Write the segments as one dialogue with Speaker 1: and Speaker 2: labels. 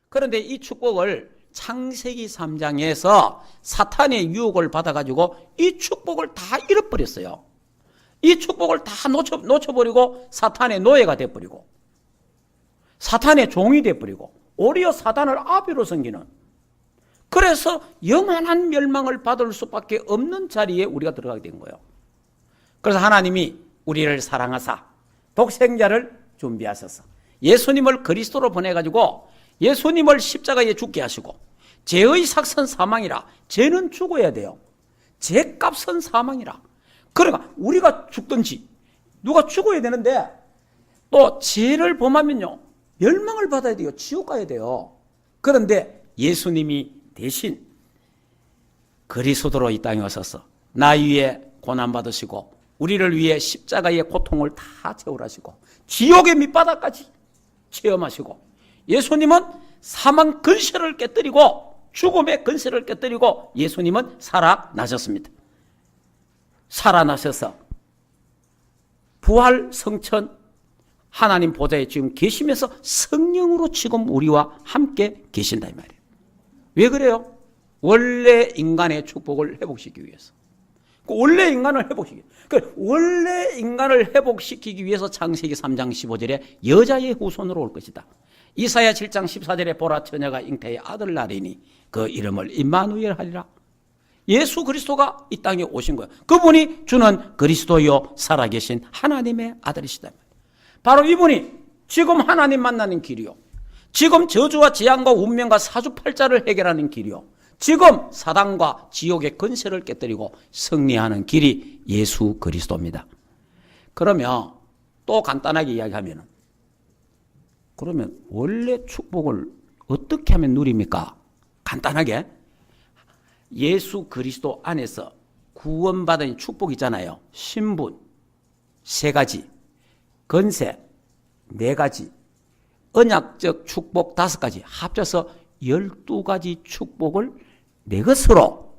Speaker 1: 그런데 이 축복을 창세기 3장에서 사탄의 유혹을 받아가지고 이 축복을 다 잃어버렸어요. 이 축복을 다 놓쳐버리고 사탄의 노예가 돼버리고 사탄의 종이 돼버리고 오히려 사탄을 아비로 섬기는, 그래서 영원한 멸망을 받을 수밖에 없는 자리에 우리가 들어가게 된 거예요. 그래서 하나님이 우리를 사랑하사 독생자를 준비하셔서 예수님을 그리스도로 보내가지고 예수님을 십자가에 죽게 하시고, 죄의 삭선 사망이라, 죄는 죽어야 돼요. 죄값은 사망이라. 그러니까 우리가 죽든지 누가 죽어야 되는데, 또 죄를 범하면요 멸망을 받아야 돼요. 지옥 가야 돼요. 그런데 예수님이 대신 그리스도로 이 땅에 오셔서 나 위에 고난받으시고 우리를 위해 십자가의 고통을 다 채울하시고 지옥의 밑바닥까지 체험하시고, 예수님은 사망 근세를 깨뜨리고 죽음의 근세를 깨뜨리고 예수님은 살아나셨습니다. 살아나셔서 부활 성천 하나님 보좌에 지금 계시면서 성령으로 지금 우리와 함께 계신다 이 말이에요. 왜 그래요? 원래 인간의 축복을 회복시키기 위해서. 원래 인간을 회복시키기 위해서. 원래 인간을 회복시키기 위해서 창세기 3장 15절에 여자의 후손으로 올 것이다. 이사야 7장 14절에 보라 처녀가 잉태의 아들 낳으리니 그 이름을 임마누엘 하리라. 예수 그리스도가 이 땅에 오신 거예요. 그분이 주는 그리스도요 살아계신 하나님의 아들이시다. 바로 이분이 지금 하나님 만나는 길이요, 지금 저주와 재앙과 운명과 사주팔자를 해결하는 길이요, 지금 사단과 지옥의 근세를 깨뜨리고 승리하는 길이 예수 그리스도입니다. 그러면 또 간단하게 이야기하면, 그러면 원래 축복을 어떻게 하면 누립니까? 간단하게 예수 그리스도 안에서 구원받은 축복 있잖아요. 신분 3가지, 건세 4가지, 언약적 축복 5가지, 합쳐서 12가지 축복을 내 것으로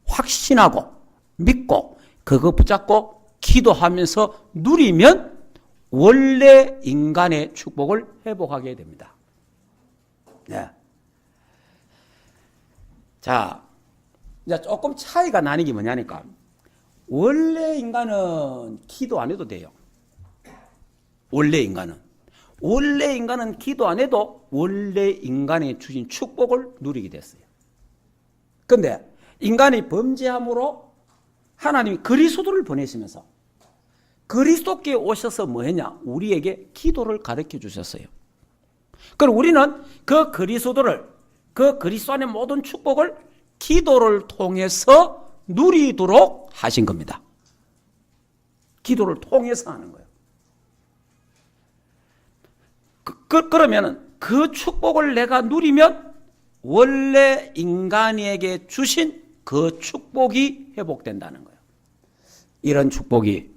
Speaker 1: 확신하고 믿고 그거 붙잡고 기도하면서 누리면 원래 인간의 축복을 회복하게 됩니다. 네. 자, 이제 조금 차이가 나는 게 뭐냐니까, 원래 인간은 기도 안 해도 돼요. 원래 인간은 기도 안 해도 원래 인간이 주신 축복을 누리게 됐어요. 그런데 인간이 범죄함으로 하나님이 그리스도를 보내시면서 그리스도께 오셔서 뭐 했냐? 우리에게 기도를 가르쳐 주셨어요. 그럼 우리는 그 그리스도를, 그 그리스도 안의 모든 축복을 기도를 통해서 누리도록 하신 겁니다. 기도를 통해서 하는 거예요. 그러면 그 축복을 내가 누리면 원래 인간에게 주신 그 축복이 회복된다는 거예요. 이런 축복이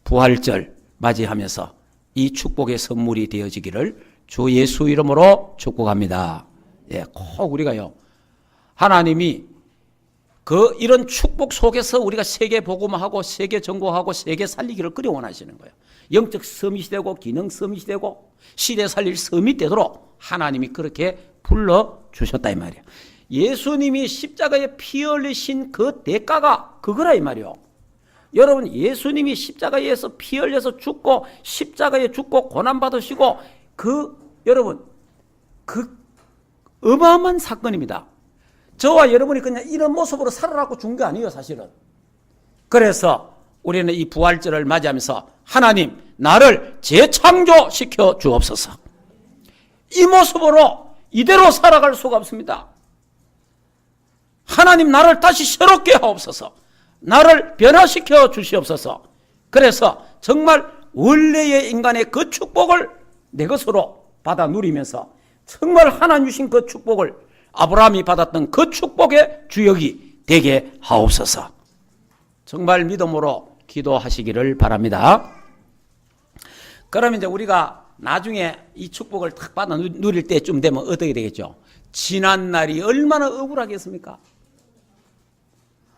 Speaker 1: 부활절 맞이하면서 이 축복의 선물이 되어지기를 주 예수 이름으로 축복합니다. 예, 꼭 우리가요, 하나님이 이런 축복 속에서 우리가 세계 복음하고 세계 전도하고 세계 살리기를 그리 원하시는 거예요. 영적 서밋이 되고 기능 서밋이 되고 시대 살릴 서밋 되도록 하나님이 그렇게 불러주셨다 이 말이에요. 예수님이 십자가에 피 흘리신 그 대가가 그거라 이 말이에요. 여러분, 예수님이 십자가에서 피 흘려서 죽고 십자가에 죽고 고난받으시고 여러분 그 어마어마한 사건입니다. 저와 여러분이 그냥 이런 모습으로 살아라고 준 게 아니에요, 사실은. 그래서 우리는 이 부활절을 맞이하면서 하나님, 나를 재창조시켜 주옵소서. 이 모습으로 이대로 살아갈 수가 없습니다. 하나님, 나를 다시 새롭게 하옵소서. 나를 변화시켜 주시옵소서. 그래서 정말 원래의 인간의 그 축복을 내 것으로 받아 누리면서 정말 하나님 주신 그 축복을, 아브라함이 받았던 그 축복의 주역이 되게 하옵소서. 정말 믿음으로 기도하시기를 바랍니다. 그러면 이제 우리가 나중에 이 축복을 탁 받아 누릴 때쯤 되면 어떻게 되겠죠? 지난 날이 얼마나 억울하겠습니까?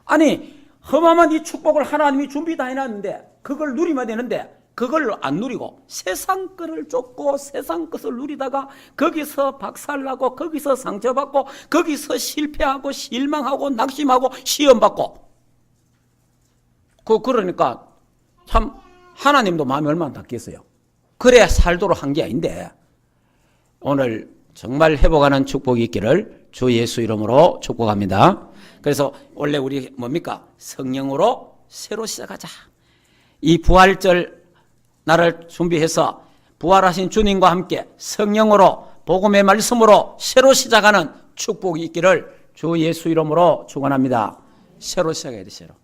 Speaker 1: 아니, 험함한 이 축복을 하나님이 준비 다 해놨는데 그걸 누리면 되는데 그걸 안 누리고 세상 것을 쫓고 세상 것을 누리다가 거기서 박살나고 거기서 상처받고 거기서 실패하고 실망하고 낙심하고 시험받고 그러니까 참 하나님도 마음이 얼마나 닫겠어요. 그래야 살도록 한 게 아닌데 오늘 정말 회복하는 축복이 있기를 주 예수 이름으로 축복합니다. 그래서 원래 우리 뭡니까? 성령으로 새로 시작하자. 이 부활절 날을 준비해서 부활하신 주님과 함께 성령으로 복음의 말씀으로 새로 시작하는 축복이 있기를 주 예수 이름으로 축원합니다. 새로 시작해야 돼, 새로.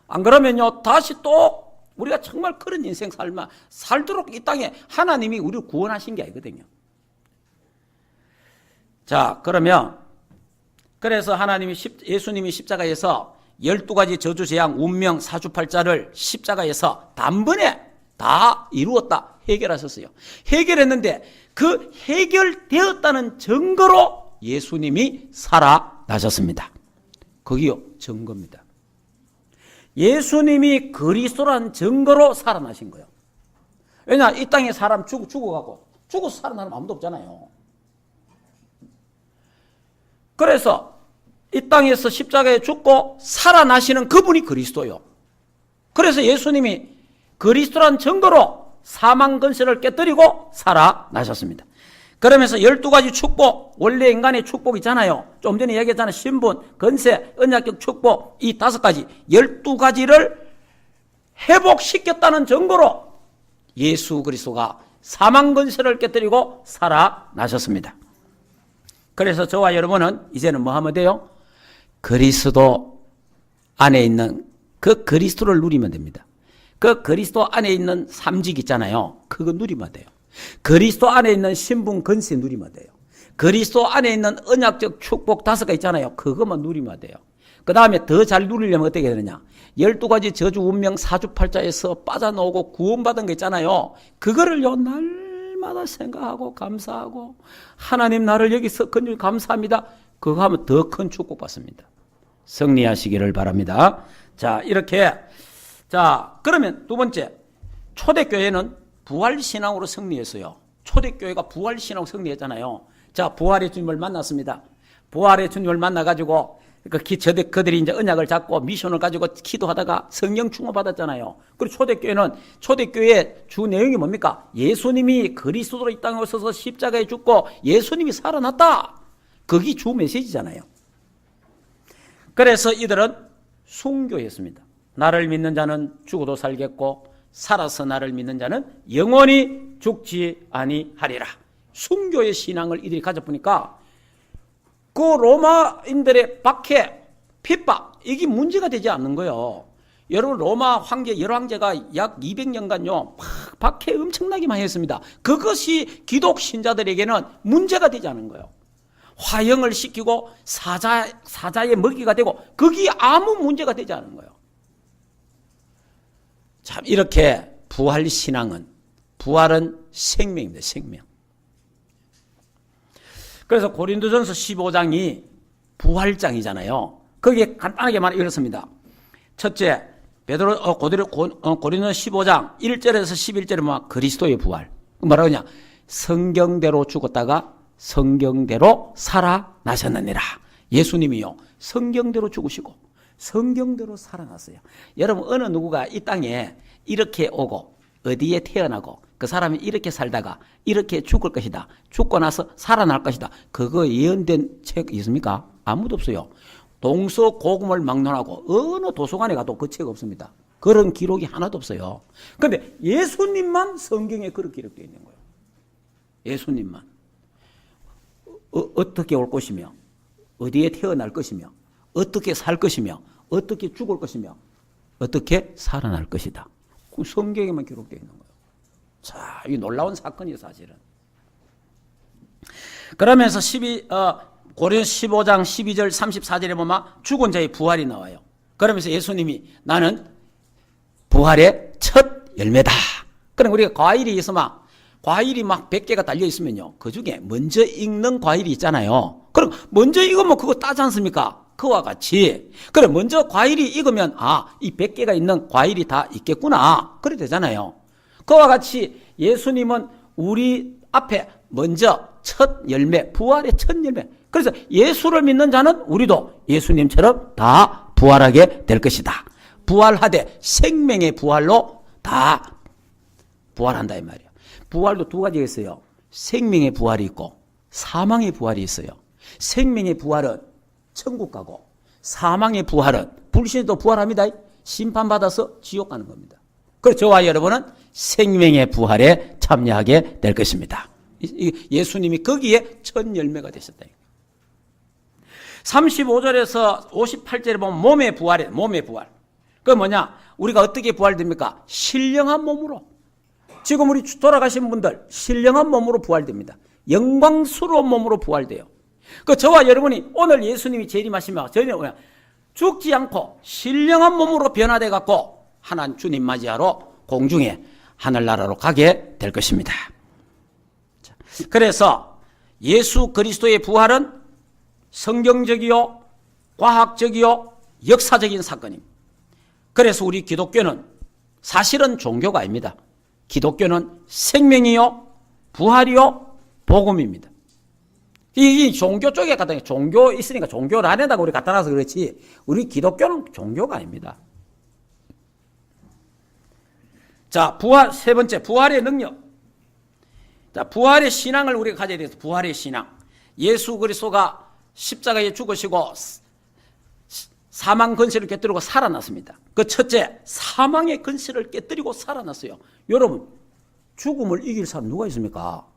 Speaker 1: 안 그러면요 다시 또 우리가 정말 그런 인생 살도록 이 땅에 하나님이 우리를 구원하신 게 아니거든요. 자, 그러면 그래서 예수님이 십자가에서 12가지 저주 재앙 운명 사주팔자를 십자가에서 단번에 다 이루었다 해결하셨어요. 해결했는데 그 해결되었다는 증거로 예수님이 살아나셨습니다. 그게요 증거입니다. 예수님이 그리스도란 증거로 살아나신 거예요. 왜냐 이 땅에 사람 죽어가고 죽어서 살아나는 사람 아무도 없잖아요. 그래서 이 땅에서 십자가에 죽고 살아나시는 그분이 그리스도요. 그래서 예수님이 그리스도란 증거로 사망 근세를 깨뜨리고 살아나셨습니다. 그러면서 12가지 축복, 원래 인간의 축복 있잖아요. 좀 전에 얘기했잖아요. 신분, 근세, 언약적 축복 이 5가지, 12가지를 회복시켰다는 증거로 예수 그리스도가 사망 근세를 깨뜨리고 살아나셨습니다. 그래서 저와 여러분은 이제는 뭐 하면 돼요? 그리스도 안에 있는 그 그리스도를 누리면 됩니다. 그 그리스도 안에 있는 삼직 있잖아요. 그거 누리면 돼요. 그리스도 안에 있는 신분 근세 누리면 돼요. 그리스도 안에 있는 언약적 축복 5가 있잖아요. 그것만 누리면 돼요. 그 다음에 더 잘 누리려면 어떻게 되느냐? 12가지 저주 운명 사주팔자에서 빠져나오고 구원받은 거 있잖아요. 그거를요 날마다 생각하고 감사하고 하나님 나를 여기서 건질 감사합니다. 그거 하면 더 큰 축복 받습니다. 승리하시기를 바랍니다. 자, 이렇게. 자, 그러면 두 번째. 초대교회는 부활신앙으로 승리했어요. 초대교회가 부활신앙으로 승리했잖아요. 자, 부활의 주님을 만났습니다. 부활의 주님을 만나가지고 그들이 이제 언약을 잡고 미션을 가지고 기도하다가 성령 충만 받았잖아요. 그리고 초대교회의 주 내용이 뭡니까? 예수님이 그리스도로 이 땅에 오셔서 십자가에 죽고 예수님이 살아났다. 그게 주 메시지잖아요. 그래서 이들은 순교했습니다. 나를 믿는 자는 죽어도 살겠고 살아서 나를 믿는 자는 영원히 죽지 아니하리라. 순교의 신앙을 이들이 가져보니까 그 로마인들의 박해, 핍박 이게 문제가 되지 않는 거예요. 여러분 로마 황제 열왕제가 약 200년간요 박해 엄청나게 많이 했습니다. 그것이 기독 신자들에게는 문제가 되지 않은 거예요. 화형을 시키고 사자의 먹이가 되고 그게 아무 문제가 되지 않은 거예요. 참 이렇게 부활은 생명입니다. 생명. 그래서 고린도전서 15장이 부활장이잖아요. 거기에 간단하게 말하면 이렇습니다. 첫째, 고린도전 15장 1절에서 11절에 뭐 그리스도의 부활. 뭐라고 하냐? 성경대로 죽었다가 성경대로 살아나셨느니라. 예수님이요. 성경대로 죽으시고 성경대로 살아났어요. 여러분 어느 누구가 이 땅에 이렇게 오고 어디에 태어나고 그 사람이 이렇게 살다가 이렇게 죽을 것이다. 죽고 나서 살아날 것이다. 그거 예언된 책 있습니까? 아무도 없어요. 동서고금을 막론하고 어느 도서관에 가도 그 책 없습니다. 그런 기록이 하나도 없어요. 그런데 예수님만 성경에 그렇게 기록되어 있는 거예요. 예수님만. 어떻게 올 것이며 어디에 태어날 것이며 어떻게 살 것이며 어떻게 죽을 것이며 어떻게 살아날 것이다. 그 성경에만 기록되어 있는 거예요. 자, 이 놀라운 사건이에요, 사실은. 그러면서 고린도서 15장 12절 34절에 보면 죽은 자의 부활이 나와요. 그러면서 예수님이 나는 부활의 첫 열매다. 그럼 우리가 과일이 있으면 과일이 막 100개가 달려 있으면요. 그 중에 먼저 익는 과일이 있잖아요. 그럼 먼저 익으면 그거 따지 않습니까? 그와 같이. 그럼 먼저 과일이 익으면 이 100개가 있는 과일이 다 있겠구나. 그래 되잖아요. 그와 같이 예수님은 우리 앞에 먼저 첫 열매, 부활의 첫 열매. 그래서 예수를 믿는 자는 우리도 예수님처럼 다 부활하게 될 것이다. 부활하되 생명의 부활로 다 부활한다 이 말이에요. 부활도 두 가지가 있어요. 생명의 부활이 있고 사망의 부활이 있어요. 생명의 부활은 천국 가고 사망의 부활은 불신도 부활합니다. 심판받아서 지옥 가는 겁니다. 그래서 저와 여러분은 생명의 부활에 참여하게 될 것입니다. 예수님이 거기에 첫 열매가 되셨다. 35절에서 58절에 보면 몸의 부활이에요. 몸의 부활. 그게 뭐냐? 우리가 어떻게 부활됩니까? 신령한 몸으로. 지금 우리 돌아가신 분들 신령한 몸으로 부활됩니다. 영광스러운 몸으로 부활돼요. 그 저와 여러분이 오늘 예수님이 재림하시면 저희는 뭐냐? 죽지 않고 신령한 몸으로 변화돼 갖고 하나님 주님 맞이하러 공중에 하늘나라로 가게 될 것입니다. 그래서 예수 그리스도의 부활은 성경적이요, 과학적이요, 역사적인 사건입니다. 그래서 우리 기독교는 사실은 종교가 아닙니다. 기독교는 생명이요, 부활이요, 복음입니다. 이 종교 쪽에 갖다 종교 있으니까 종교를 안 한다고 우리 갖다 놔서 그렇지 우리 기독교는 종교가 아닙니다. 자, 부활 세 번째 부활의 능력. 자, 부활의 신앙을 우리가 가져야 돼요. 부활의 신앙. 예수 그리스도가 십자가에 죽으시고 사망 근세를 깨뜨리고 살아났습니다. 그 첫째, 사망의 근세를 깨뜨리고 살아났어요. 여러분, 죽음을 이길 사람 누가 있습니까?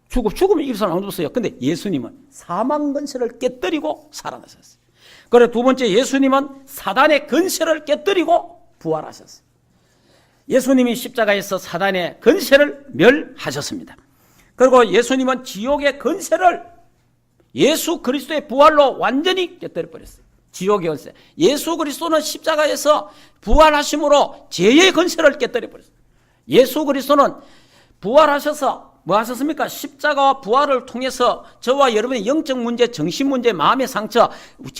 Speaker 1: 죽음을 이길 사람 아무도 없어요. 근데 예수님은 사망 근세를 깨뜨리고 살아나셨어요. 그리고 두 번째, 예수님은 사단의 근세를 깨뜨리고 부활하셨어요. 예수님이 십자가에서 사단의 근세를 멸하셨습니다. 그리고 예수님은 지옥의 근세를 예수 그리스도의 부활로 완전히 깨뜨려버렸어요. 지옥의 근세. 예수 그리스도는 십자가에서 부활하심으로 죄의 근세를 깨뜨려버렸어요. 예수 그리스도는 부활하셔서 뭐 하셨습니까? 십자가와 부활을 통해서 저와 여러분의 영적 문제, 정신 문제, 마음의 상처,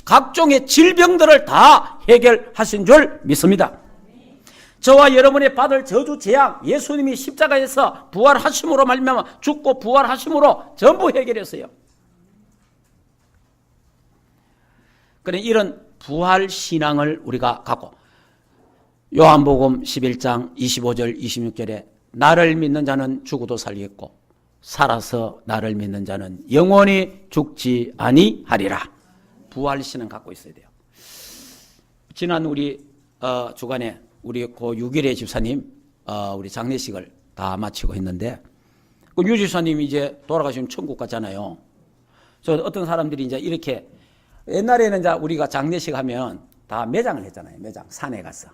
Speaker 1: 각종의 질병들을 다 해결하신 줄 믿습니다. 저와 여러분이 받을 저주 재앙, 예수님이 십자가에서 부활하심으로 말미암아 죽고 부활하심으로 전부 해결했어요. 그래 이런 부활 신앙을 우리가 갖고 요한복음 11장 25절 26절에 나를 믿는 자는 죽어도 살겠고 살아서 나를 믿는 자는 영원히 죽지 아니하리라. 부활 신앙 갖고 있어야 돼요. 지난 우리 주간에 우리 고 유길의 집사님 우리 장례식을 다 마치고 했는데 그 유 집사님이 이제 돌아가시면 천국 갔잖아요. 저 어떤 사람들이 이제 이렇게 옛날에는 이제 우리가 장례식 하면 다 매장을 했잖아요. 매장 산에 가서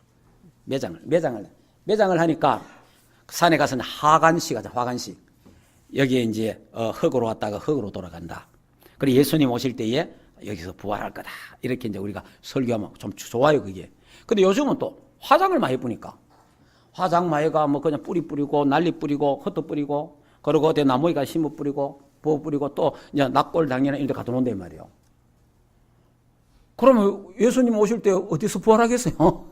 Speaker 1: 매장을 하니까 산에 가서는 하간식 하자. 하간식 여기에 이제 흙으로 왔다가 흙으로 돌아간다. 그리고 예수님 오실 때에 여기서 부활할 거다. 이렇게 이제 우리가 설교하면 좀 좋아요 그게. 근데 요즘은 또 화장을 많이 뿌니까 화장 마이가 뭐 그냥 뿌리 뿌리고 난리 뿌리고 흩어 뿌리고 그리고 어디 나무에가 심어 뿌리고 부어 뿌리고 또 이제 낙골 당연히 이런 데 가둬 놓는단 말이에요. 그러면 예수님 오실 때 어디서 부활하겠어요?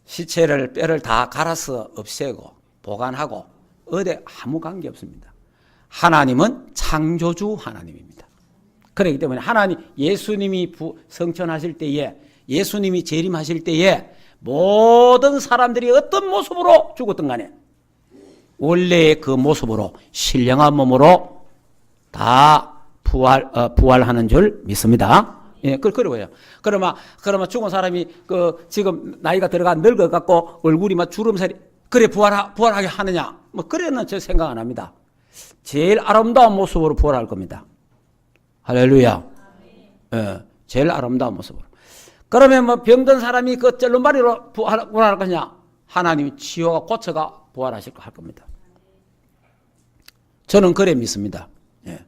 Speaker 1: 시체를 뼈를 다 갈아서 없애고 보관하고 어디 아무 관계 없습니다. 하나님은 창조주 하나님입니다. 그렇기 때문에 하나님 예수님이 성천하실 때에 예수님이 재림하실 때에 모든 사람들이 어떤 모습으로 죽었든 간에 원래의 그 모습으로 신령한 몸으로 다 부활하는 줄 믿습니다. 예, 그러고요. 그러면 죽은 사람이 지금 나이가 들어가 늙어갖고 얼굴이 막 주름살이 그래 부활하게 하느냐? 뭐 그래는 저 생각 안 합니다. 제일 아름다운 모습으로 부활할 겁니다. 할렐루야. 예, 제일 아름다운 모습으로. 그러면 뭐 병든 사람이 그 쩔름바리로 부활할 거냐? 하나님이 치유가 고쳐가 부활하실 거 할 겁니다. 저는 그래 믿습니다. 예.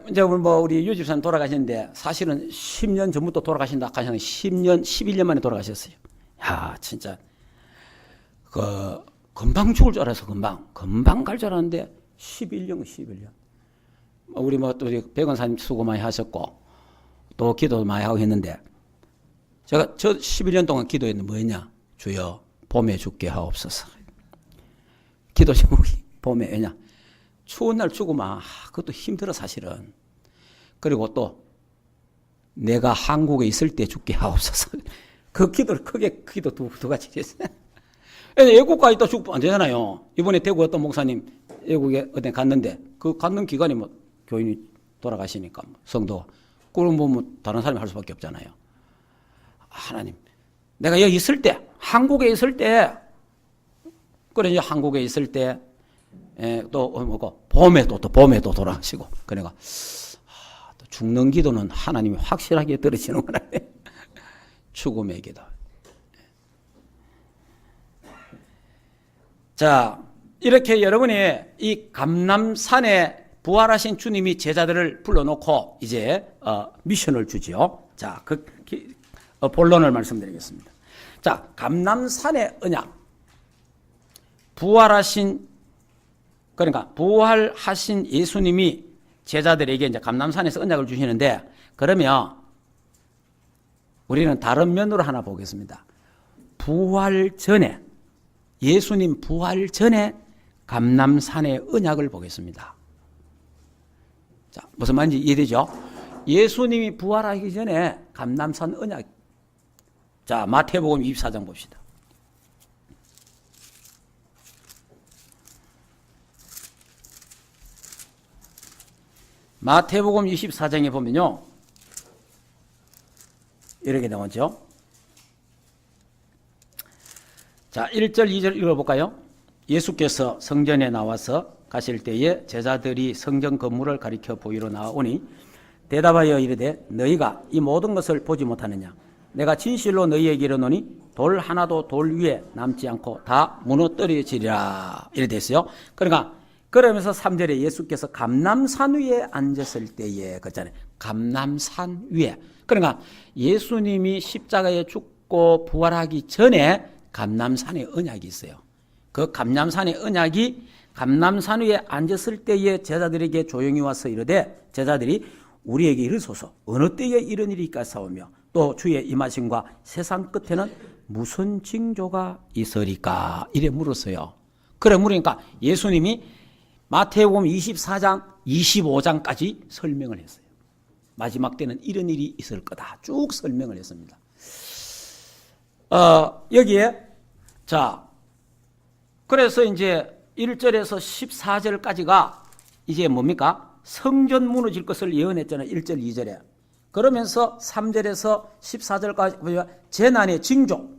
Speaker 1: 이제 우리 유 집사님 돌아가셨는데 사실은 10년 전부터 돌아가신다 하셨는데 10년, 11년 만에 돌아가셨어요. 야, 진짜 금방 죽을 줄 알아서 금방 갈 줄 알았는데 11년. 우리 또 백원사님 수고 많이 하셨고 또 기도 많이 하고 했는데 저 11년 동안 기도했는데 뭐였냐? 주여 봄에 죽게 하옵소서. 기도 제목이 봄에. 왜냐? 추운 날 죽으면 그것도 힘들어 사실은. 그리고 또 내가 한국에 있을 때 죽게 하옵소서. 그 기도를 크게 기도 두 가지 했어요. 외국가 있다 죽으면 안 되잖아요. 이번에 대구 어떤 목사님 외국에 어디 갔는데 그 갔는 기간이 뭐 교인이 돌아가시니까 성도가 그럼 뭐 다른 사람이 할 수밖에 없잖아요. 하나님, 내가 여기 있을 때, 한국에 있을 때, 그래 이제 한국에 있을 때 또 뭐고 봄에 또 돌아가시고 그러니까 또 죽는 기도는 하나님이 확실하게 들으시는구나. 죽음의 기도. 자, 이렇게 여러분이 이 감람산에 부활하신 주님이 제자들을 불러놓고 이제 미션을 주지요. 자, 본론을 말씀드리겠습니다. 자, 감람산의 언약. 부활하신 예수님이 제자들에게 이제 감람산에서 언약을 주시는데, 그러면 우리는 다른 면으로 하나 보겠습니다. 예수님 부활 전에 감람산의 언약을 보겠습니다. 자, 무슨 말인지 이해되죠? 예수님이 부활하기 전에 감람산 언약. 자, 마태복음 24장 봅시다. 마태복음 24장에 보면요, 이렇게 나오죠. 자, 1절, 2절 읽어볼까요? 예수께서 성전에 나와서 가실 때에 제자들이 성전 건물을 가리켜 보이러 나오니 대답하여 이르되 너희가 이 모든 것을 보지 못하느냐? 내가 진실로 너희에게 이르노니 돌 하나도 돌 위에 남지 않고 다 무너뜨려지리라. 이래 됐어요. 그러면서 3절에 예수께서 감람산 위에 앉았을 때에 그잖아요. 감람산 위에. 그러니까 예수님이 십자가에 죽고 부활하기 전에 감람산의 언약이 있어요. 그 감람산의 언약이 감람산 위에 앉았을 때에 제자들에게 조용히 와서 이르되 제자들이 우리에게 이르소서 어느 때에 이런 일이 있겠사오며 또 주의 임하심과 세상 끝에는 무슨 징조가 있으리까 이래 물었어요. 그래 물으니까 예수님이 마태복음 24장 25장까지 설명을 했어요. 마지막 때는 이런 일이 있을 거다 쭉 설명을 했습니다. 여기에 자 그래서 이제 1절에서 14절까지가 이제 뭡니까? 성전 무너질 것을 예언했잖아요. 1절, 2절에. 그러면서 3절에서 14절까지 재난의 징조.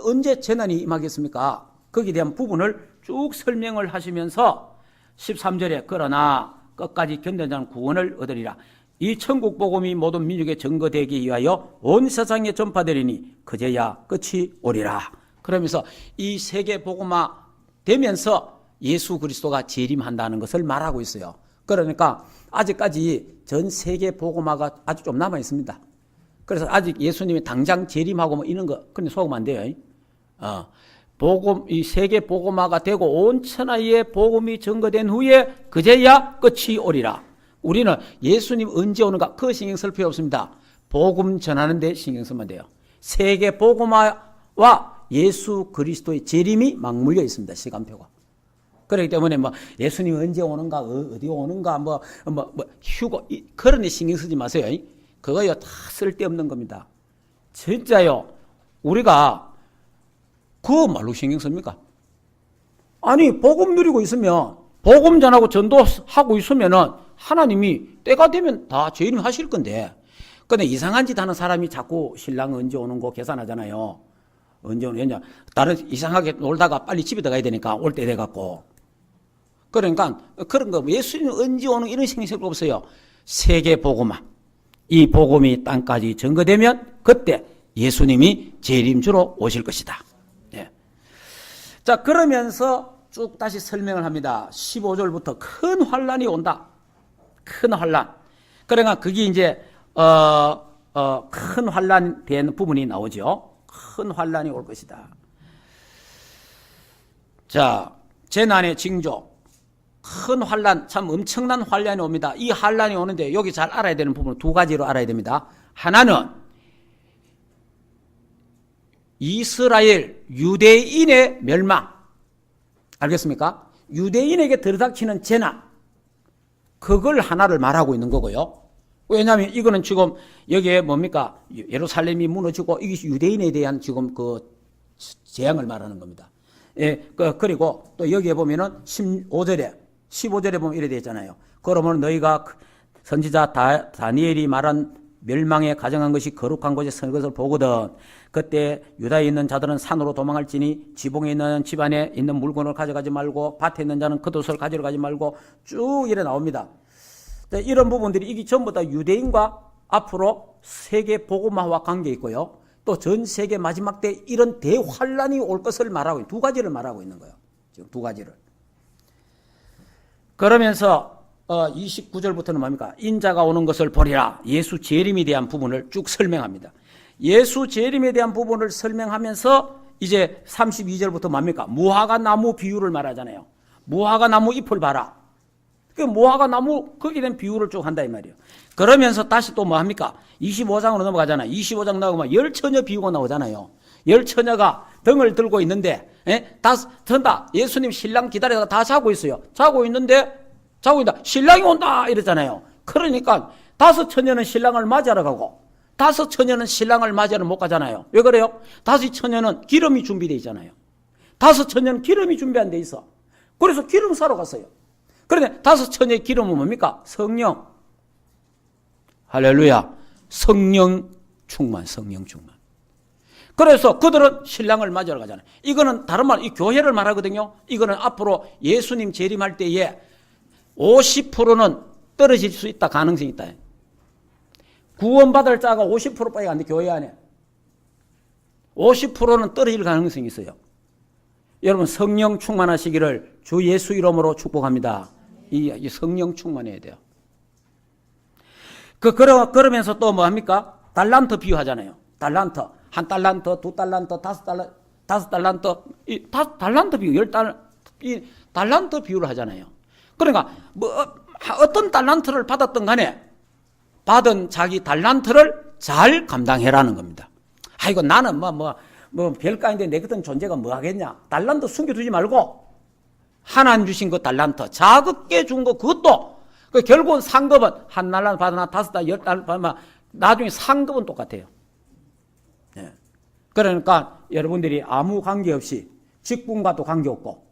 Speaker 1: 언제 재난이 임하겠습니까? 거기에 대한 부분을 쭉 설명을 하시면서 13절에 그러나 끝까지 견뎌낸 자는 구원을 얻으리라. 이 천국 복음이 모든 민족에 증거되기 위하여 온 세상에 전파되리니 그제야 끝이 오리라. 그러면서 이 세계 복음화 되면서 예수 그리스도가 재림한다는 것을 말하고 있어요. 그러니까 아직까지 전 세계 복음화가 아주 좀 남아 있습니다. 그래서 아직 예수님이 당장 재림하고 뭐 이런 거 근데 속으면 안 돼요. 이 세계 복음화가 되고 온 천하에 복음이 증거된 후에 그제야 끝이 오리라. 우리는 예수님 언제 오는가 그 신경 쓸 필요 없습니다. 복음 전하는 데 신경 쓰면 돼요. 세계 복음화와 예수 그리스도의 재림이 맞물려 있습니다. 시간표가. 그렇기 때문에 뭐 예수님 언제 오는가 어디 오는가 휴고 그런 데 신경 쓰지 마세요. 그거요 다 쓸데없는 겁니다. 진짜요. 우리가 그거 말로 신경 씁니까? 아니 복음 누리고 있으면 복음 전하고 전도하고 있으면은 하나님이 때가 되면 다 재림 하실 건데 근데 이상한 짓 하는 사람이 자꾸 신랑 언제 오는 거 계산하잖아요. 언제 오느냐. 다른 이상하게 놀다가 빨리 집에 들어가야 되니까 올 때 돼갖고. 그러니까 그런 거 예수님 언제 오는 이런 신경 쓸 거 없어요. 세계 복음화. 이 복음이 땅까지 증거되면 그때 예수님이 재림주로 오실 것이다. 네. 자 그러면서 쭉 다시 설명을 합니다. 15절부터 큰 환란이 온다. 큰 환란. 그러니까 그게 이제 큰 환란 된 부분이 나오죠. 큰 환란이 올 것이다. 자, 재난의 징조. 큰 환란, 참 엄청난 환란이 옵니다. 이 환란이 오는데 여기 잘 알아야 되는 부분은 두 가지로 알아야 됩니다. 하나는 이스라엘 유대인의 멸망, 알겠습니까? 유대인에게 들이닥치는 재난, 그걸 하나를 말하고 있는 거고요. 왜냐하면 이거는 지금 여기에 뭡니까? 예루살렘이 무너지고 이게 유대인에 대한 지금 그 재앙을 말하는 겁니다. 예, 그리고 또 여기에 보면은 15절에 보면 이래 되어 있잖아요. 그러면 너희가 선지자 다니엘이 말한 멸망에 가정한 것이 거룩한 곳에 선 것을 보거든. 그때 유다에 있는 자들은 산으로 도망할지니 지붕에 있는 집안에 있는 물건을 가져가지 말고 밭에 있는 자는 겉옷을 가지러 가지 말고 쭉 이래 나옵니다. 이런 부분들이 이게 전부 다 유대인과 앞으로 세계 복음화와 관계 있고요. 또 전 세계 마지막 때 이런 대환란이 올 것을 말하고 두 가지를 말하고 있는 거예요. 지금 두 가지를. 그러면서 29절부터는 뭡니까? 인자가 오는 것을 보리라. 예수 재림에 대한 부분을 쭉 설명합니다. 예수 재림에 대한 부분을 설명하면서 이제 32절부터 뭡니까? 무화과 나무 비유를 말하잖아요. 무화과 나무 잎을 봐라. 그 무화과 나무 거기에 대한 비유를 쭉 한다 이 말이에요. 그러면서 다시 또 뭐 합니까? 25장으로 넘어가잖아요. 25장 나오면 열처녀 비유가 나오잖아요. 열처녀가 등을 들고 있는데 다 전다 예수님 신랑 기다리다가 다 자고 있어요. 자고 있다. 신랑이 온다 이러잖아요. 그러니까 다섯 처녀는 신랑을 맞이하러 가고 다섯 처녀는 신랑을 맞이하러 못 가잖아요. 왜 그래요? 다섯 처녀는 기름이 준비되어 있잖아요. 다섯 처녀는 기름이 준비 안 돼 있어. 그래서 기름 사러 갔어요. 그런데 다섯 처녀의 기름은 뭡니까? 성령. 할렐루야. 성령 충만. 그래서 그들은 신랑을 맞으러 가잖아요. 이거는 다른 말, 이 교회를 말하거든요. 이거는 앞으로 예수님 재림할 때에 50%는 떨어질 수 있다. 가능성이 있다. 구원받을 자가 50%밖에 안 돼. 교회 안에. 50%는 떨어질 가능성이 있어요. 여러분 성령 충만하시기를 주 예수 이름으로 축복합니다. 이 성령 충만해야 돼요. 그러면서 또 뭐 합니까? 달란트 비유하잖아요. 달란트. 한 달란트, 두 달란트, 다섯 달란트, 달란트 비유, 이 달란트 비유를 하잖아요. 그러니까 뭐 어떤 달란트를 받았든 간에 받은 자기 달란트를 잘 감당해라는 겁니다. 아이고 나는 뭐 별가인데 내 같은 존재가 뭐 하겠냐. 달란트 숨겨두지 말고 하나님 주신 그 달란트 작게 준 거 그것도 결국은 상급은 한 달란트 받으나 다섯 달, 열 달란트 받으나 나중에 상급은 똑같아요. 예. 그러니까 여러분들이 아무 관계없이 직분과도 관계없고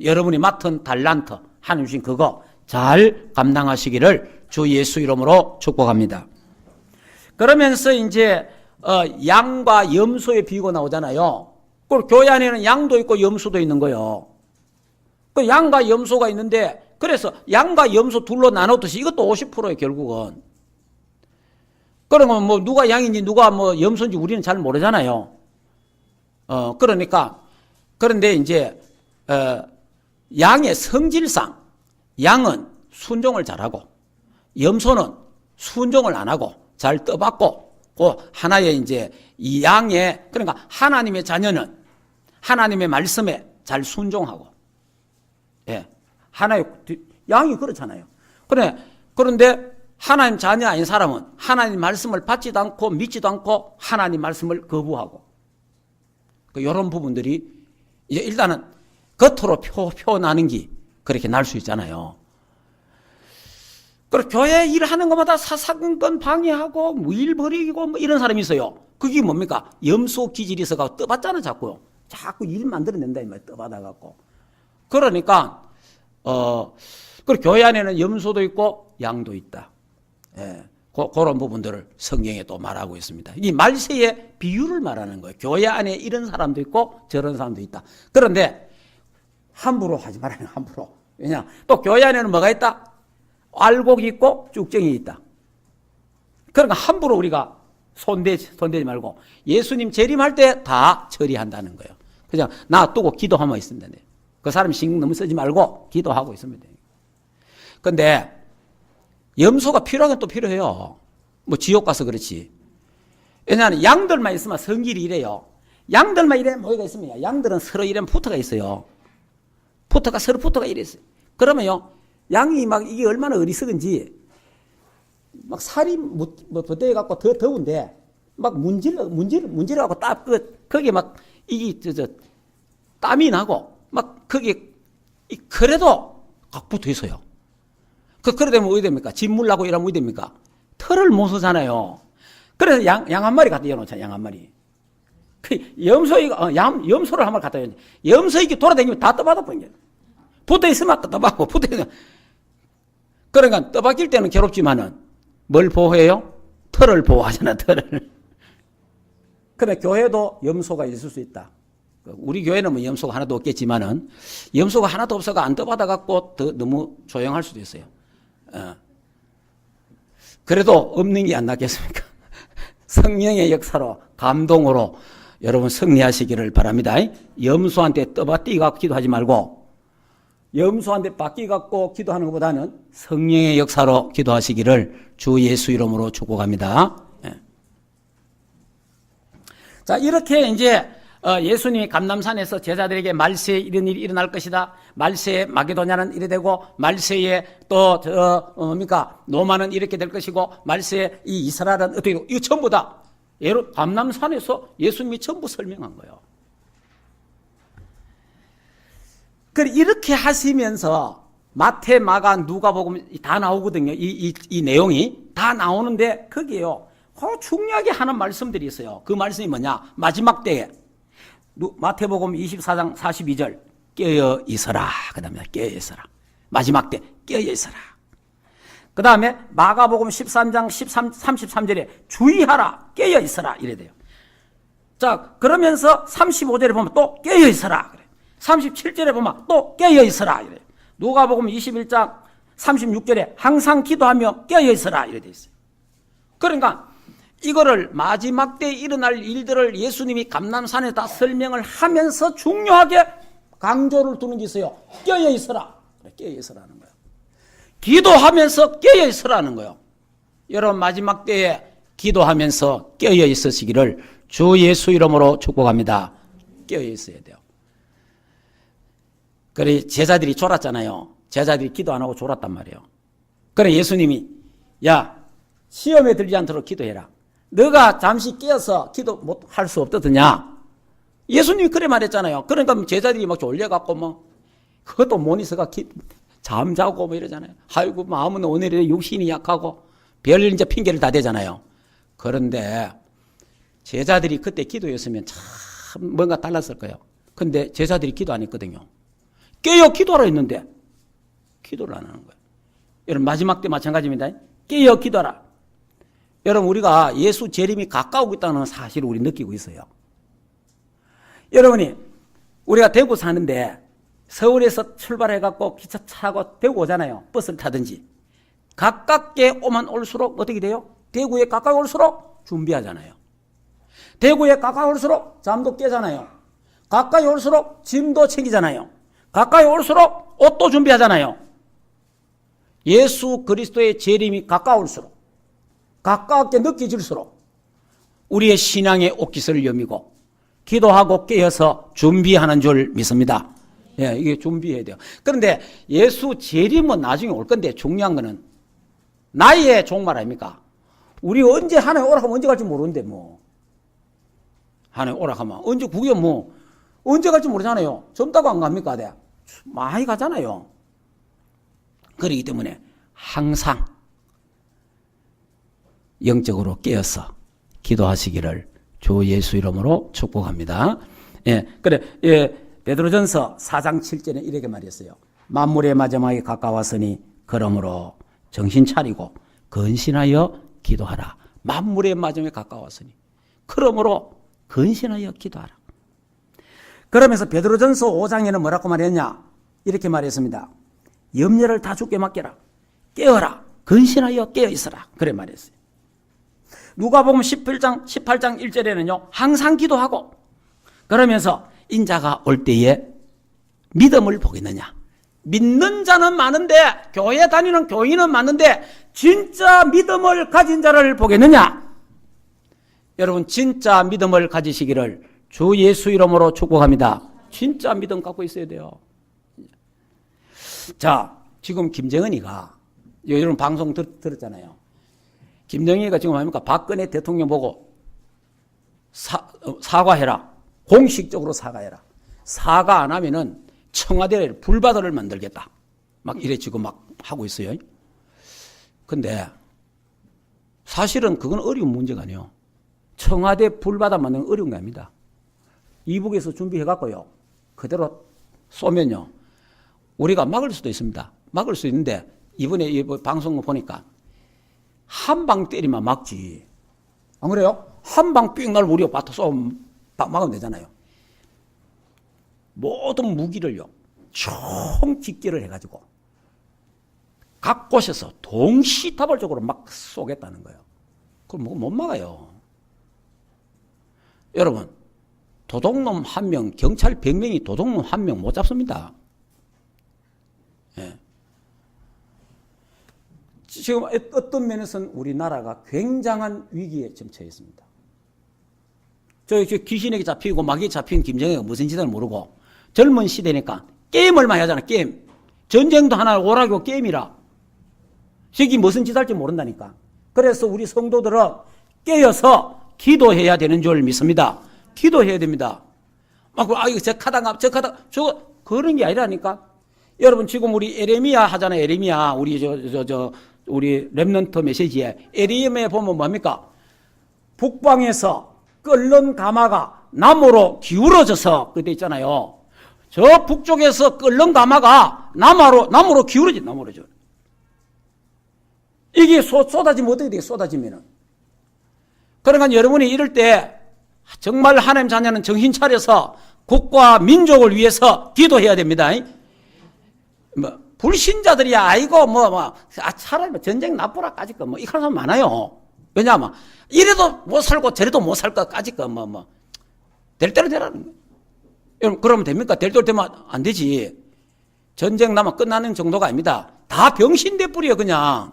Speaker 1: 여러분이 맡은 달란트 하나님 주신 그거 잘 감당하시기를 주 예수 이름으로 축복합니다. 그러면서 이제 양과 염소의 비유가 나오잖아요. 그리고 교회 안에는 양도 있고 염소도 있는 거예요. 그 양과 염소가 있는데 그래서 양과 염소 둘로 나눴듯이 이것도 50%예요 결국은. 그러면 뭐 누가 양인지 누가 뭐 염소인지 우리는 잘 모르잖아요. 그러니까 그런데 이제 양의 성질상 양은 순종을 잘하고 염소는 순종을 안 하고 잘 떠받고 그 하나의 이제 이 양의 그러니까 하나님의 자녀는 하나님의 말씀에 잘 순종하고 예 하나의 양이 그렇잖아요. 그런데 하나님 자녀 아닌 사람은 하나님 말씀을 받지도 않고 믿지도 않고 하나님 말씀을 거부하고 이런 부분들이 이제 일단은 겉으로 표현하는 게 그렇게 날 수 있잖아요. 그리고 교회 일하는 것마다 사사건건 방해하고 뭐 일 버리고 뭐 이런 사람이 있어요. 그게 뭡니까? 염소 기질이 있어가 떠받잖아 자꾸 일 만들어낸다 이 말이야 떠받아갖고. 그러니까 그리고 교회 안에는 염소도 있고 양도 있다. 예, 그런 부분들을 성경에 또 말하고 있습니다. 이 말세의 비유를 말하는 거예요. 교회 안에 이런 사람도 있고 저런 사람도 있다. 그런데 함부로 하지 말아요. 함부로. 왜냐? 또 교회 안에는 뭐가 있다? 알곡이 있고 쭉정이 있다. 그러니까 함부로 우리가 손대지 말고 예수님 재림할 때 다 처리한다는 거예요. 그냥 놔두고 기도하면 있습니다. 그 사람 신경 너무 쓰지 말고 기도하고 있습니다. 근데 염소가 필요하긴 또 필요해요. 뭐 지옥 가서 그렇지. 왜냐하면 양들만 있으면 성질이 이래요. 양들만 이래면 뭐가 있습니까? 양들은 서로 이래면 붙어가 있어요. 서로 붙어가 이랬어요. 그러면요, 양이 막 이게 얼마나 어리석은지 막 살이 뭐 벗대갖고 더 더운데 막 문질하고 딱, 거기에 막, 땀이 나고, 막, 거기에, 그래도 각 붙어 있어요. 그래 되면 어디 됩니까? 진물 나고 이러면 어디 됩니까? 털을 못 쓰잖아요. 그래서 양 한 마리 갖다 여놓자, 양 한 마리. 염소를 한 마리 갖다 여놓자. 염소 이렇게 돌아다니면 다 떠받아 버린 거예요. 붙어 있으면 떠받고, 붙어 있으면. 그러니까 떠받길 때는 괴롭지만은, 뭘 보호해요? 털을 보호하잖아, 털을. 그래, 교회도 염소가 있을 수 있다. 우리 교회는 뭐 염소가 하나도 없겠지만은, 염소가 하나도 없어가 안 떠받아갖고 너무 조용할 수도 있어요. 그래도 없는 게 안 낫겠습니까? 성령의 역사로, 감동으로 여러분 승리하시기를 바랍니다. 염소한테 떠받뛰고 기도하지 말고, 염소한테 바뀌갖고 기도하는 것보다는 성령의 역사로 기도하시기를 주 예수 이름으로 축복합니다. 자, 이렇게 이제 예수님이 감람산에서 제자들에게 말세에 이런 일이 일어날 것이다. 말세에 마게도냐는 이래 되고, 말세에 또 노마는 이렇게 될 것이고, 말세에 이 이스라엘은 어떻게 되고, 이거 전부 다 감람산에서 예수님이 전부 설명한 거예요. 그래, 이렇게 하시면서 마태, 마가, 누가복음 다 나오거든요. 이 내용이 다 나오는데 거기에요. 중요하게 하는 말씀들이 있어요. 그 말씀이 뭐냐? 마지막 때에 마태복음 24장 42절 깨어 있어라. 그 다음에 깨어 있어라. 마지막 때 깨어 있어라. 그 다음에 마가복음 13장 33절에 주의하라. 깨어 있어라. 이래 돼요. 자, 그러면서 35절에 보면 또 깨어 있어라. 그래. 37절에 보면 또 깨어 있어라. 이래. 누가복음 21장 36절에 항상 기도하며 깨어 있어라. 이래 돼 있어요. 그러니까 이거를 마지막 때 일어날 일들을 예수님이 감람산에 다 설명을 하면서 중요하게 강조를 두는 게 있어요. 깨어 있어라. 깨어 있으라는 거예요. 기도하면서 깨어 있으라는 거예요. 여러분 마지막 때에 기도하면서 깨어 있으시기를 주 예수 이름으로 축복합니다. 깨어 있어야 돼요. 그래 제자들이 졸았잖아요. 제자들이 기도 안 하고 졸았단 말이에요. 그래 예수님이 야 시험에 들지 않도록 기도해라. 너가 잠시 깨어서 기도 못 할 수 없더냐? 예수님이 그래 말했잖아요. 그러니까 제자들이 막 졸려갖고 뭐 그것도 못 있어가 잠자고 뭐 이러잖아요. 아이고 마음은 오늘에 육신이 약하고 별 이제 핑계를 다 대잖아요. 그런데 제자들이 그때 기도했으면 참 뭔가 달랐을 거예요. 근데 제자들이 기도 안 했거든요. 깨어 기도하라 했는데 기도를 안 하는 거예요. 여러분 마지막 때 마찬가지입니다. 깨어 기도하라. 여러분 우리가 예수 재림이 가까우고 있다는 사실을 우리 느끼고 있어요. 여러분이 우리가 대구 사는데 서울에서 출발해갖고 기차 타고 대구 오잖아요. 버스를 타든지. 가깝게 오면 올수록 어떻게 돼요? 대구에 가까이 올수록 준비하잖아요. 대구에 가까이 올수록 잠도 깨잖아요. 가까이 올수록 짐도 챙기잖아요. 가까이 올수록 옷도 준비하잖아요. 예수 그리스도의 재림이 가까울수록 가깝게 느껴질수록 우리의 신앙의 옷깃을 여미고 기도하고 깨어서 준비하는 줄 믿습니다. 예, 이게 준비해야 돼요. 그런데 예수 재림은 나중에 올 건데 중요한 거는 나이의 종말 아닙니까? 우리 언제 하나님 오락하면 언제 갈지 모르는데 뭐 하나님 오락하면 언제 그게 뭐 언제 갈지 모르잖아요. 젊다고 안 갑니까? 네. 많이 가잖아요. 그렇기 때문에 항상 영적으로 깨어서 기도하시기를 주 예수 이름으로 축복합니다. 예, 그래, 예, 베드로전서 4장 7절에 이렇게 말했어요. 만물의 마지막이 가까웠으니 그러므로 정신 차리고 근신하여 기도하라. 만물의 마지막이 가까웠으니 그러므로 근신하여 기도하라. 그러면서 베드로전서 5장에는 뭐라고 말했냐? 이렇게 말했습니다. 염려를 다 주께 맡겨라. 깨어라. 근신하여 깨어 있어라. 그래 말했어요. 누가복음 18장 1절에는요. 항상 기도하고 그러면서 인자가 올 때에 믿음을 보겠느냐. 믿는 자는 많은데 교회 다니는 교인은 많은데 진짜 믿음을 가진 자를 보겠느냐. 여러분 진짜 믿음을 가지시기를 주 예수 이름으로 축복합니다. 진짜 믿음 갖고 있어야 돼요. 자, 지금 김정은이가 여러분 방송 들었잖아요. 김정은이가 지금 뭡니까? 박근혜 대통령 보고 사과해라. 공식적으로 사과해라. 사과 안 하면은 청와대에 불바다를 만들겠다. 막 이래 지금 막 하고 있어요. 근데 사실은 그건 어려운 문제가 아니에요. 청와대 불바다 만드는 건 어려운 게 아닙니다. 이북에서 준비해갖고요. 그대로 쏘면요. 우리가 막을 수도 있습니다. 막을 수 있는데 이번에 이 방송 보니까 한 방 때리면 막지. 안 그래요? 한 방 삥 날 우리가 바터 쏘면 막으면 되잖아요. 모든 무기를요. 총 집결을 해가지고 각 곳에서 동시다발적으로 막 쏘겠다는 거예요. 그럼 못 막아요. 여러분, 도둑놈 한 명, 경찰 100명이 도둑놈 한 명 못 잡습니다. 예. 지금 어떤 면에서는 우리나라가 굉장한 위기에 지금 처해 있습니다. 저 귀신에게 잡히고 마귀에 잡힌 김정은가 무슨 짓을 모르고 젊은 시대니까 게임을 많이 하잖아. 게임. 전쟁도 하나 오락이고 게임이라. 저기 무슨 짓 할지 모른다니까. 그래서 우리 성도들은 깨어서 기도해야 되는 줄 믿습니다. 기도해야 됩니다. 막, 이거 저거, 그런 게 아니라니까. 여러분, 지금 우리 에레미야 하잖아요. 에레미야. 우리 렘넌트 메시지에. 에레미야에 보면 뭡니까? 북방에서 끓는 가마가 남으로 기울어져서, 그때 있잖아요. 저 북쪽에서 끓는 가마가 남으로 기울어져. 이게 쏟아지면 어떻게 돼? 쏟아지면은. 그러니까 여러분이 이럴 때 정말 하나님 자녀는 정신 차려서 국가 민족을 위해서 기도해야 됩니다. 불신자들이야 아이고 차라리 전쟁 나쁘라까지 거 이런 사람 많아요. 왜냐하면 이래도 못 살고 저래도 못 살 것까지 거 될 대로 되라는 거예요. 여러분 그러면 됩니까? 될 대로 되면 안 되지. 전쟁 나면 끝나는 정도가 아닙니다. 다 병신대 뿌려 그냥.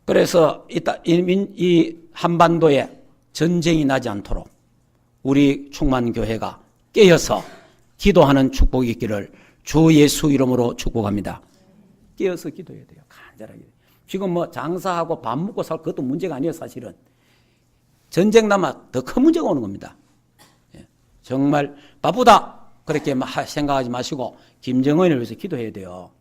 Speaker 1: 그래서 이 한반도에 전쟁이 나지 않도록 우리 충만교회가 깨어서 기도하는 축복이 있기를 주 예수 이름으로 축복합니다. 깨어서 기도해야 돼요. 간절하게. 지금 장사하고 밥 먹고 살 그것도 문제가 아니에요. 사실은. 전쟁 나면 더 큰 문제가 오는 겁니다. 정말 바쁘다 그렇게 생각하지 마시고 김정은을 위해서 기도해야 돼요.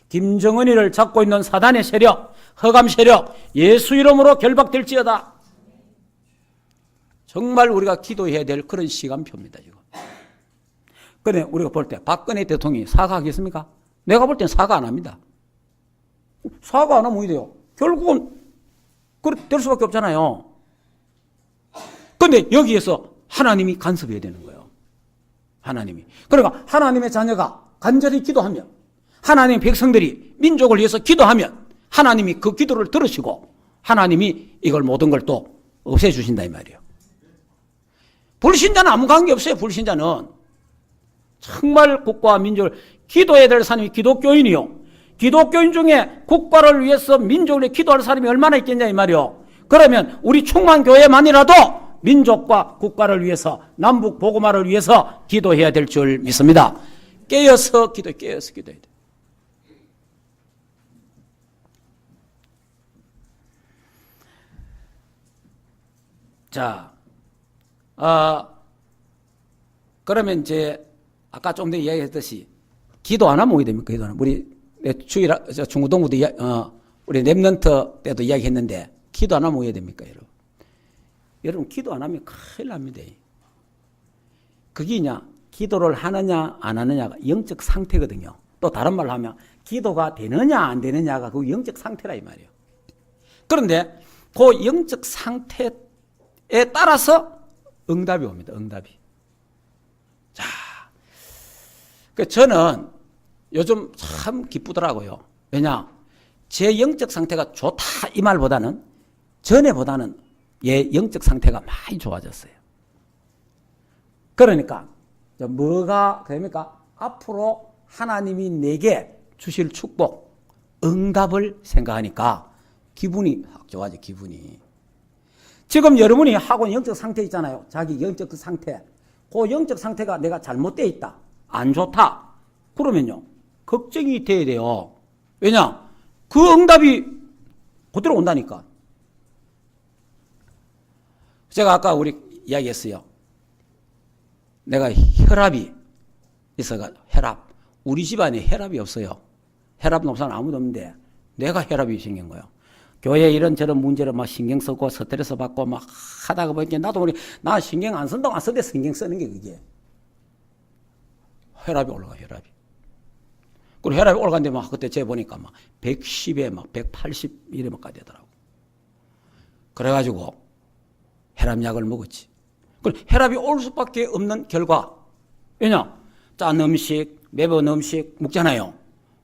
Speaker 1: 김정은이를 잡고 있는 사단의 세력, 허감 세력, 예수 이름으로 결박될지어다. 정말 우리가 기도해야 될 그런 시간표입니다, 지금. 그런데 우리가 볼 때 박근혜 대통령이 사과하겠습니까? 내가 볼 땐 사과 안 합니다. 사과 안 하면 어떻게 돼요? 결국은 그렇게 될 수밖에 없잖아요. 그런데 여기에서 하나님이 간섭해야 되는 거예요. 하나님이. 그러니까 하나님의 자녀가 간절히 기도하면 하나님의 백성들이 민족을 위해서 기도하면 하나님이 그 기도를 들으시고 하나님이 이걸 모든 걸 또 없애주신다 이 말이에요. 불신자는 아무 관계없어요. 불신자는. 정말 국가와 민족을 기도해야 될 사람이 기독교인이요. 기독교인 중에 국가를 위해서 민족을 위해 기도할 사람이 얼마나 있겠냐 이 말이요. 그러면 우리 충만교회만이라도 민족과 국가를 위해서 남북 복음화를 위해서 기도해야 될 줄 믿습니다. 깨어서 기도해야 돼. 자, 그러면 이제 아까 좀 전에 이야기했듯이 기도 안 하면 어떻게 됩니까? 기도 안 하면 우리 중고등부도 우리 랩런트 때도 이야기했는데 기도 안 하면 어떻게 됩니까, 여러분? 여러분 기도 안 하면 큰일 납니다. 그게냐 기도를 하느냐 안 하느냐가 영적 상태거든요. 또 다른 말로 하면 기도가 되느냐 안 되느냐가 그 영적 상태라 이 말이에요. 그런데 그 영적 상태에 따라서 응답이 옵니다. 응답이. 자, 저는 요즘 참 기쁘더라고요. 왜냐, 제 영적 상태가 좋다 이 말보다는 전에보다는 영적 상태가 많이 좋아졌어요. 그러니까 뭐가 됩니까? 앞으로 하나님이 내게 주실 축복, 응답을 생각하니까 기분이 확 좋아져. 기분이. 지금 여러분이 하고 있는 영적 상태 있잖아요. 자기 영적 상태. 그 영적 상태가 내가 잘못되어 있다. 안 좋다. 그러면요. 걱정이 돼야 돼요. 왜냐? 그 응답이 그대로 온다니까. 제가 아까 우리 이야기했어요. 내가 혈압이 있어가 혈압. 우리 집안에 혈압이 없어요. 혈압 높은 사람 아무도 없는데 내가 혈압이 생긴 거예요. 교회 이런저런 문제를 막 신경 쓰고 스트레스 받고 막 하다가 보니까 나도 모르게 나 신경 안 쓴다고 안 쓰는데 신경 쓰는 게 그게. 혈압이 올라가, 혈압이. 그리고 혈압이 올라간데 막 그때 재 보니까 막 110에 막 180 이래만까지 되더라고. 그래가지고 혈압약을 먹었지. 그럼 혈압이 올 수밖에 없는 결과. 왜냐? 짠 음식, 매운 음식 먹잖아요.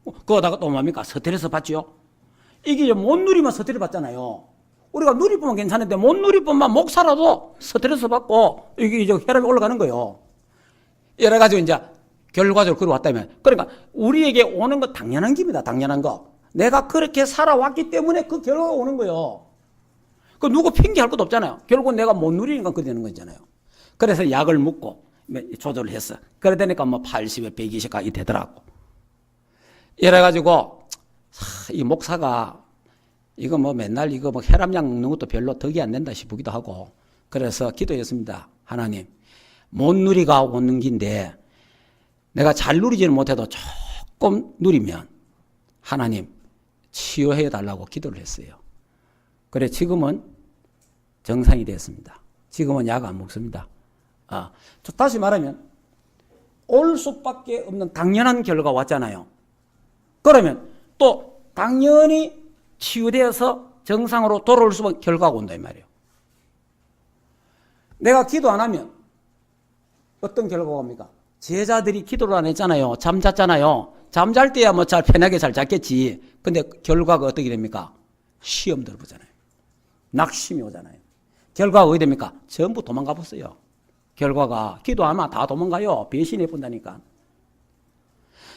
Speaker 1: 그거다가 또 뭡니까? 스트레스 받죠? 이게 못 누리면 스트레스 받잖아요. 우리가 누리보면 괜찮은데 못 누리보면 목 살아도 스트레스 받고 이게 이제 혈압이 올라가는 거예요. 이래가지고 이제 결과적으로 그러왔다면. 그러니까 우리에게 오는 거 당연한 겁니다. 당연한 거. 내가 그렇게 살아왔기 때문에 그 결과가 오는 거예요. 그 누구 핑계할 것도 없잖아요. 결국 내가 못 누리니까 그렇게 되는 거잖아요. 그래서 약을 먹고 조절을 했어. 그러다니까 뭐 80에 120까지 되더라고. 이래가지고 이 목사가 이거 뭐 맨날 이거 뭐 혈압약 먹는 것도 별로 덕이 안 된다 싶기도 하고 그래서 기도했습니다. 하나님, 못 누리가 오는 긴데 내가 잘 누리지는 못해도 조금 누리면 하나님 치유해 달라고 기도를 했어요. 그래 지금은 정상이 됐습니다. 지금은 약 안 먹습니다. 다시 말하면 올 수밖에 없는 당연한 결과가 왔잖아요. 그러면 또 당연히 치유되어서 정상으로 돌아올 수밖에 결과가 온다 이 말이에요. 내가 기도 안 하면 어떤 결과가 옵니까? 제자들이 기도를 안 했잖아요. 잠잤잖아요. 잠잘 때야 뭐 잘 편하게 잘 잤겠지. 근데 결과가 어떻게 됩니까? 시험 들어보잖아요. 낙심이 오잖아요. 결과가 어떻게 됩니까? 전부 도망가 봤어요. 결과가 기도 안 하면 다 도망가요. 배신해 본다니까.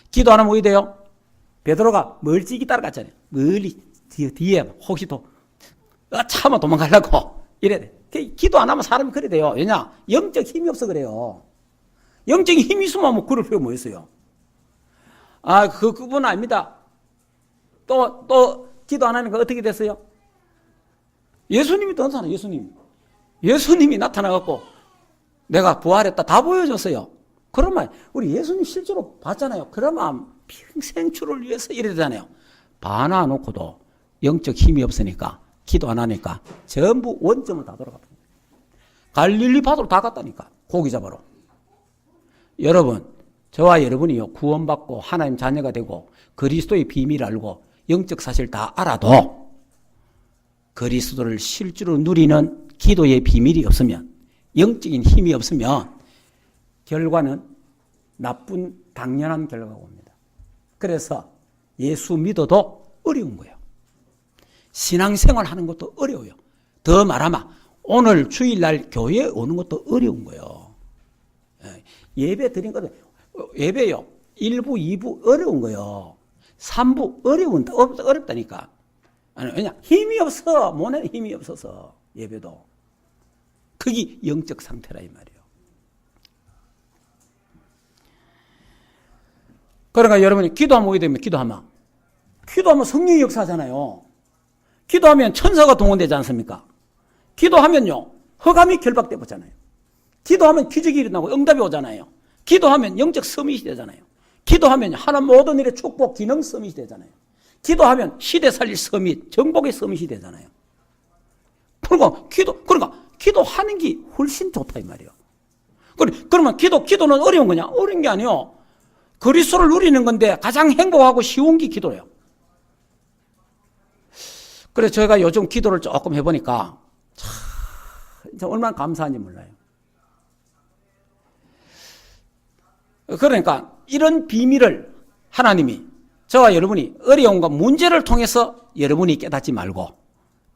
Speaker 1: 기도 안 하면 어떻게 돼요? 베드로가 멀찍이 따라갔잖아요. 멀리 뒤에 혹시 또 차마 도망가려고 이래 돼. 기도 안 하면 사람이 그래 돼요. 왜냐? 영적 힘이 없어 그래요. 영적인 힘이 있으면 뭐 그럴 필요가 뭐 있어요. 그분 아닙니다. 또 기도 안 하니까 어떻게 됐어요? 예수님이 또 나타나요. 예수님이 나타나갖고 내가 부활했다 다 보여줬어요. 그러면 우리 예수님 실제로 봤잖아요. 그러면 평생 주를 위해서 이래 되잖아요. 반화 놓고도 영적 힘이 없으니까 기도 안 하니까 전부 원점을 다 돌아갑니다. 갈릴리 바다로 다 갔다니까. 고기 잡으러. 여러분, 저와 여러분이요 구원받고 하나님 자녀가 되고 그리스도의 비밀을 알고 영적 사실 다 알아도 그리스도를 실제로 누리는 기도의 비밀이 없으면 영적인 힘이 없으면 결과는 나쁜 당연한 결과가 옵니다. 그래서 예수 믿어도 어려운 거예요. 신앙생활 하는 것도 어려워요. 더 말하면 오늘 주일날 교회에 오는 것도 어려운 거예요. 예배 드린 것도 예배요. 1부, 2부 어려운 거예요. 3부 어렵다니까. 왜냐? 힘이 없어. 몸에 힘이 없어서 예배도. 그게 영적 상태라 이 말이에요. 그러니까 여러분이 기도하면 어떻게 됩니까? 기도하면 성령의 역사잖아요. 기도하면 천사가 동원되지 않습니까? 기도하면요 흑암이 결박돼 보잖아요. 기도하면 기적이 일어나고 응답이 오잖아요. 기도하면 영적 서밋이 되잖아요. 기도하면 하나님 모든 일의 축복 기능 서밋이 되잖아요. 기도하면 시대 살릴 서밋 정복의 서밋이 되잖아요. 그러니까 기도하는 게 훨씬 좋다 이 말이에요. 그러면 기도는 어려운 거냐? 어려운 게 아니에요. 그리스도를 누리는 건데 가장 행복하고 쉬운 게 기도예요. 그래서 저희가 요즘 기도를 조금 해보니까 참 얼마나 감사한지 몰라요. 그러니까 이런 비밀을 하나님이 저와 여러분이 어려움과 문제를 통해서 여러분이 깨닫지 말고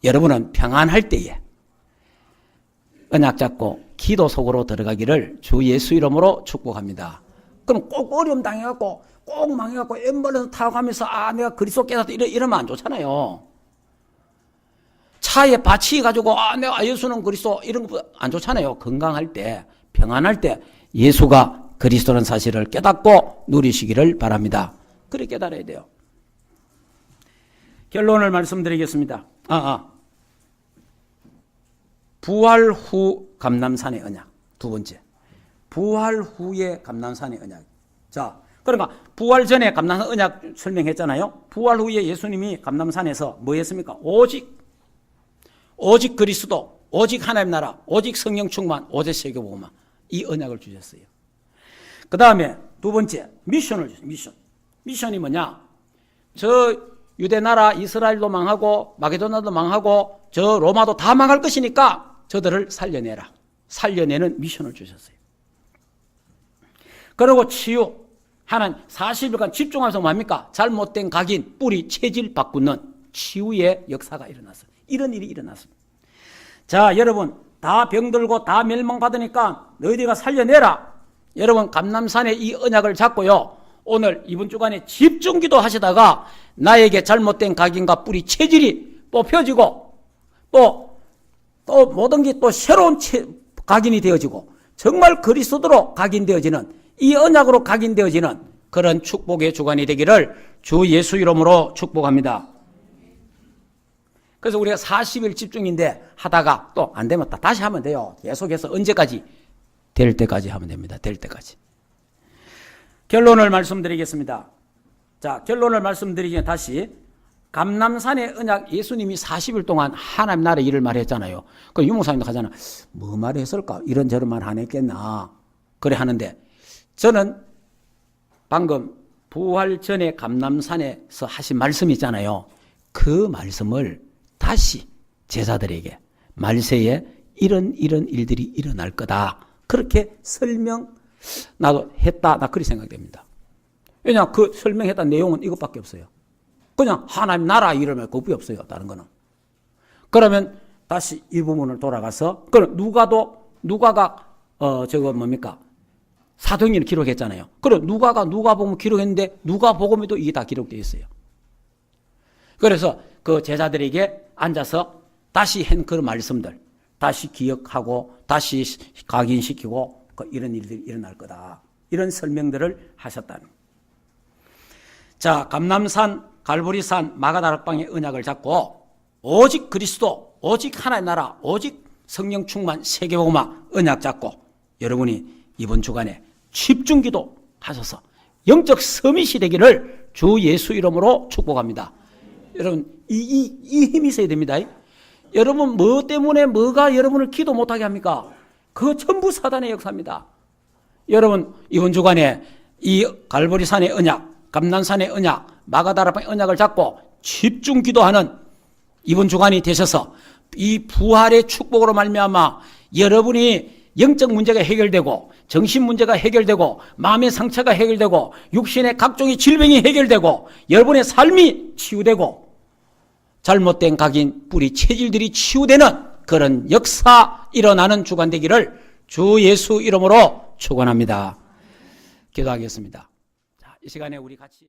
Speaker 1: 여러분은 평안할 때에 언약 잡고 기도 속으로 들어가기를 주 예수 이름으로 축복합니다. 그럼 꼭 어려움 당해갖고 꼭 망해갖고 엠벌에서 타고 가면서 내가 그리스도 깨닫다 이러면 안 좋잖아요. 차에 받치가지고 내가 예수는 그리스도 이런 거 안 좋잖아요. 건강할 때 평안할 때 예수가 그리스도는 사실을 깨닫고 누리시기를 바랍니다. 그렇게 깨달아야 돼요. 결론을 말씀드리겠습니다. 부활 후 감람산의 언약. 두 번째. 부활 후의 감람산의 언약. 자, 그러니까 부활 전에 감람산 언약 설명했잖아요. 부활 후에 예수님이 감람산에서 뭐 했습니까? 오직 그리스도, 오직 하나님 나라, 오직 성령 충만, 오직 세계복음화. 이 언약을 주셨어요. 그 다음에 두 번째, 미션을 주셨어요. 미션이 뭐냐? 저 유대 나라 이스라엘도 망하고 마게도나도 망하고 저 로마도 다 망할 것이니까 저들을 살려내라. 살려내는 미션을 주셨어요. 그리고 치유. 하나님 40일간 집중하면서 뭡니까? 잘못된 각인, 뿌리, 체질 바꾸는 치유의 역사가 일어났어요. 이런 일이 일어났습니다. 자, 여러분 다 병들고 다 멸망받으니까 너희들가 살려내라. 여러분 감람산의 이 언약을 잡고요. 오늘 이번 주간에 집중기도 하시다가 나에게 잘못된 각인과 뿌리, 체질이 뽑혀지고 또 모든 게 또 새로운 각인이 되어지고 정말 그리스도로 각인되어지는 이 언약으로 각인되어지는 그런 축복의 주간이 되기를 주 예수 이름으로 축복합니다. 그래서 우리가 40일 집중인데 하다가 또 안 되면 다시 하면 돼요. 계속해서 언제까지? 될 때까지 하면 됩니다. 될 때까지. 결론을 말씀드리겠습니다. 자, 결론을 말씀드리기 전에 다시 감람산의 언약 예수님이 40일 동안 하나님 나라의 일을 말했잖아요. 그 유목사님도 하잖아. 뭐 말했을까? 이런저런 말 안 했겠나? 그래 하는데 저는 방금 부활 전에 감람산에서 하신 말씀이 있잖아요. 그 말씀을 다시 제자들에게 말세에 이런 일들이 일어날 거다. 그렇게 나도 했다. 나 그렇게 생각됩니다. 왜냐, 그 설명했던 내용은 이것밖에 없어요. 그냥 하나님 나라 이름에 그것뿐이 없어요. 다른 거는. 그러면 다시 이 부분을 돌아가서, 그럼 누가가 사도행전을 기록했잖아요. 그럼 누가복음 기록했는데 누가복음에도 이게 다 기록되어 있어요. 그래서 그 제자들에게 앉아서 다시 한 그 말씀들 다시 기억하고 다시 각인시키고 이런 일들이 일어날 거다. 이런 설명들을 하셨다는. 자, 감람산, 갈보리산, 마가다락방의 언약을 잡고 오직 그리스도, 오직 하나님 나라, 오직 성령 충만, 세계복음화 언약 잡고 여러분이 이번 주간에 집중기도 하셔서 영적 서밋이 되기를 주 예수 이름으로 축복합니다. 여러분 이 힘이 있어야 됩니다. 여러분 뭐 때문에 뭐가 여러분을 기도 못하게 합니까? 그 전부 사단의 역사입니다. 여러분 이번 주간에 이 갈보리산의 언약, 감람산의 언약, 마가다락방의 언약을 잡고 집중 기도하는 이번 주간이 되셔서 이 부활의 축복으로 말미암아 여러분이 영적 문제가 해결되고 정신 문제가 해결되고 마음의 상처가 해결되고 육신의 각종의 질병이 해결되고 여러분의 삶이 치유되고 잘못된 각인, 뿌리, 체질들이 치유되는 그런 역사 일어나는 주간 되기를 주 예수 이름으로 축원합니다. 기도하겠습니다. 자, 이 시간에 우리 같이